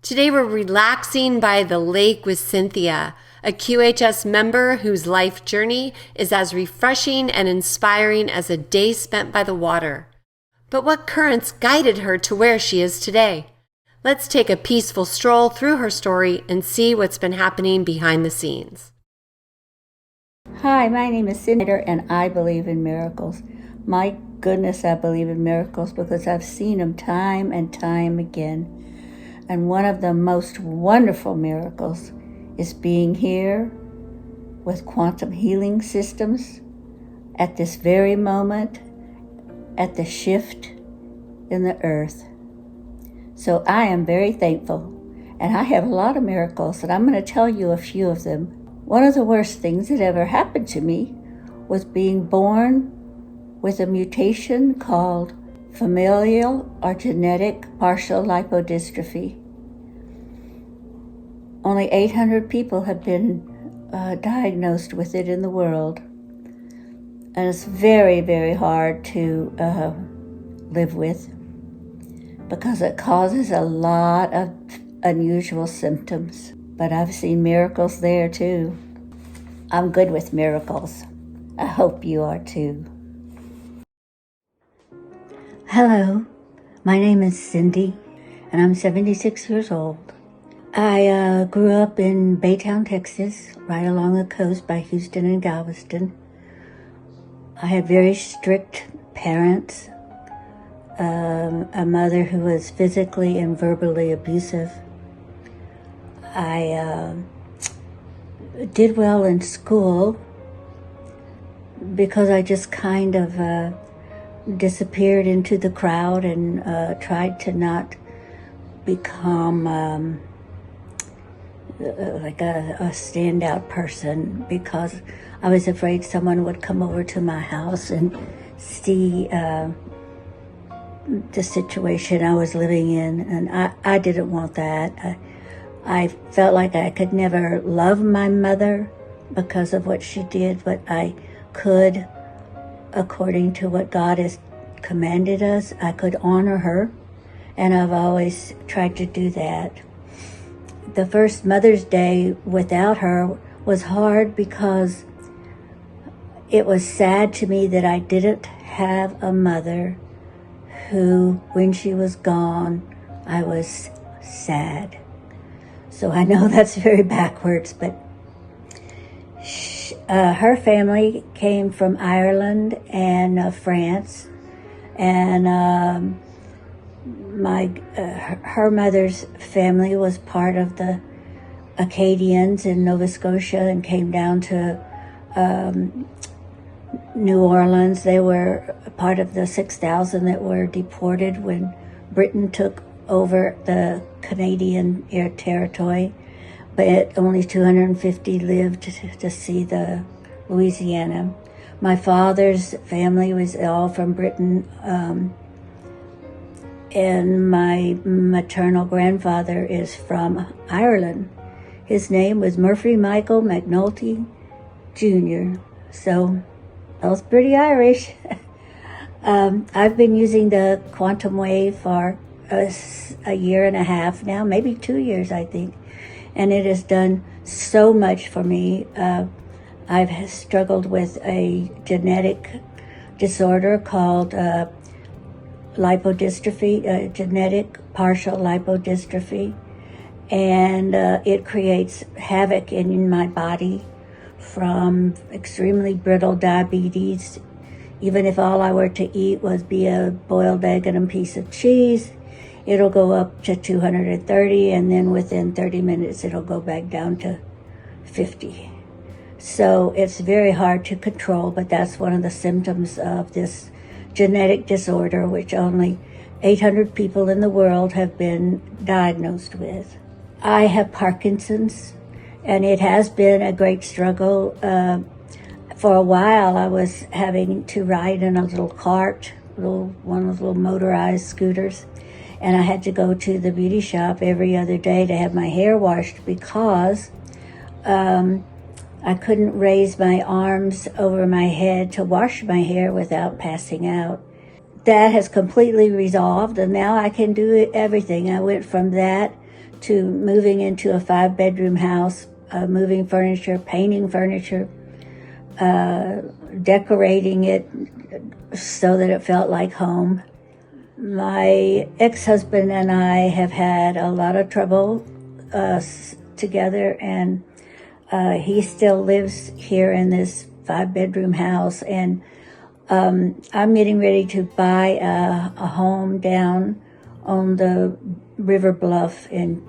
Today we're relaxing by the lake with Cynthia, a QHS member whose life journey is as refreshing and inspiring as a day spent by the water. But what currents guided her to where she is today? Let's take a peaceful stroll through her story and see what's been happening behind the scenes. Hi, my name is Cynthia, and I believe in miracles. My goodness, I believe in miracles because I've seen them time and time again. And one of the most wonderful miracles is being here with quantum healing systems at this very moment, at the shift in the earth. So I am very thankful, and I have a lot of miracles, and I'm going to tell you a few of them. One of the worst things that ever happened to me was being born with a mutation called familial or genetic partial lipodystrophy. Only 800 people have been diagnosed with it in the world. And it's very, very hard to live with because it causes a lot of unusual symptoms. But I've seen miracles there too. I'm good with miracles. I hope you are too. Hello, my name is Cindy, and I'm 76 years old. I grew up in Baytown, Texas, right along the coast by Houston and Galveston. I had very strict parents, a mother who was physically and verbally abusive. I did well in school because I just kind of disappeared into the crowd and tried to not become like a standout person because I was afraid someone would come over to my house and see the situation I was living in, and I didn't want that. I felt like I could never love my mother because of what she did, but I could, according to what God has commanded us, I could honor her, and I've always tried to do that. The first Mother's Day without her was hard because it was sad to me that I didn't have a mother who, when she was gone, I was sad. So I know that's very backwards, but her family came from Ireland and France, and her mother's family was part of the Acadians in Nova Scotia and came down to New Orleans. They were part of the 6,000 that were deported when Britain took over the Canadian territory, but only 250 lived to see the Louisiana. My father's family was all from Britain, and my maternal grandfather is from Ireland. His name was Murphy Michael McNulty Jr., so I was pretty Irish. I've been using the quantum wave for a year and a half now, maybe 2 years, I think, and it has done so much for me. I've struggled with a genetic disorder called lipodystrophy, genetic partial lipodystrophy, and it creates havoc in my body, from extremely brittle diabetes. Even if all I were to eat was be a boiled egg and a piece of cheese, it'll go up to 230, and then within 30 minutes it'll go back down to 50. So it's very hard to control, but that's one of the symptoms of this genetic disorder, which only 800 people in the world have been diagnosed with. I have Parkinson's, and it has been a great struggle. For a while, I was having to ride in a little cart, one of those little motorized scooters, and I had to go to the beauty shop every other day to have my hair washed because I couldn't raise my arms over my head to wash my hair without passing out. that has completely resolved, and now I can do everything. I went from that to moving into a 5-bedroom house, moving furniture, painting furniture, decorating it so that it felt like home. My ex-husband and I have had a lot of trouble together, and he still lives here in this 5-bedroom house, and I'm getting ready to buy a home down on the river bluff in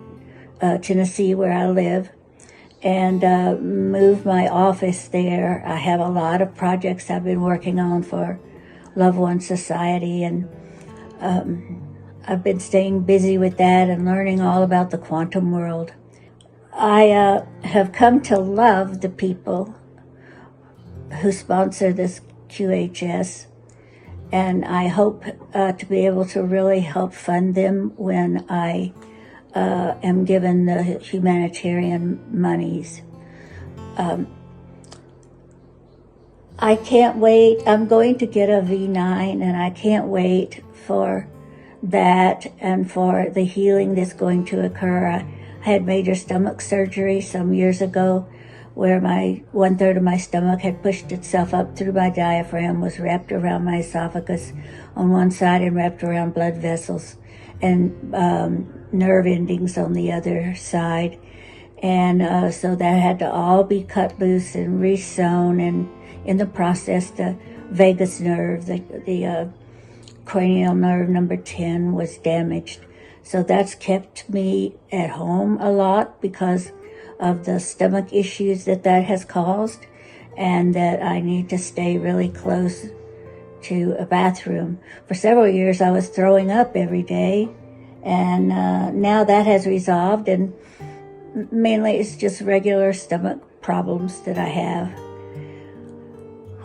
Tennessee, where I live, and move my office there. I have a lot of projects I've been working on for Loved One Society, and I've been staying busy with that and learning all about the quantum world. I have come to love the people who sponsor this QHS, and I hope to be able to really help fund them when I am given the humanitarian monies. I can't wait. I'm going to get a V9, and I can't wait for that and for the healing that's going to occur. I had major stomach surgery some years ago, where 1/3 of my stomach had pushed itself up through my diaphragm, was wrapped around my esophagus on one side and wrapped around blood vessels and nerve endings on the other side. And so that had to all be cut loose and re-sewn, and in the process, the vagus nerve, the cranial nerve number 10 was damaged. So that's kept me at home a lot because of the stomach issues that has caused, and that I need to stay really close to a bathroom. For several years I was throwing up every day, and now that has resolved, and mainly it's just regular stomach problems that I have.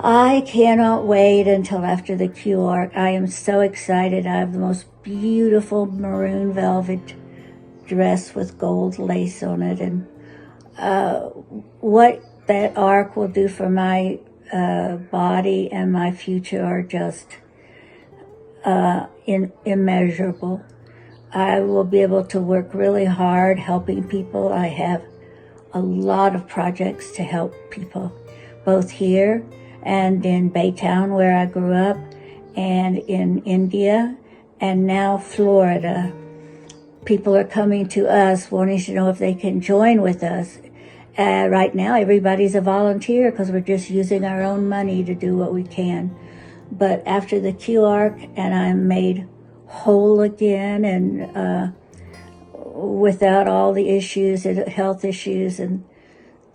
I cannot wait until after the QArc. I am so excited. I have the most beautiful maroon velvet dress with gold lace on it, and what that arc will do for my body and my future are just immeasurable. I will be able to work really hard helping people. I have a lot of projects to help people, both here and in Baytown, where I grew up, and in India, and now Florida. People are coming to us wanting to know if they can join with us. Right now, everybody's a volunteer because we're just using our own money to do what we can. But after the QArc, and I'm made whole again, and without all the issues and health issues and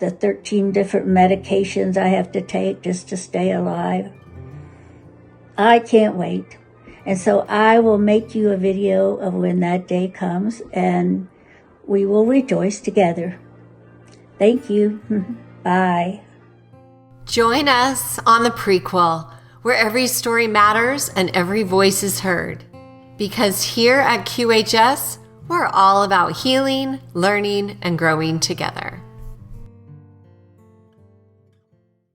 the 13 different medications I have to take just to stay alive, I can't wait. And so I will make you a video of when that day comes, and we will rejoice together. Thank you. Bye. Join us on the Prequel, where every story matters and every voice is heard. Because here at QHS, we're all about healing, learning, and growing together.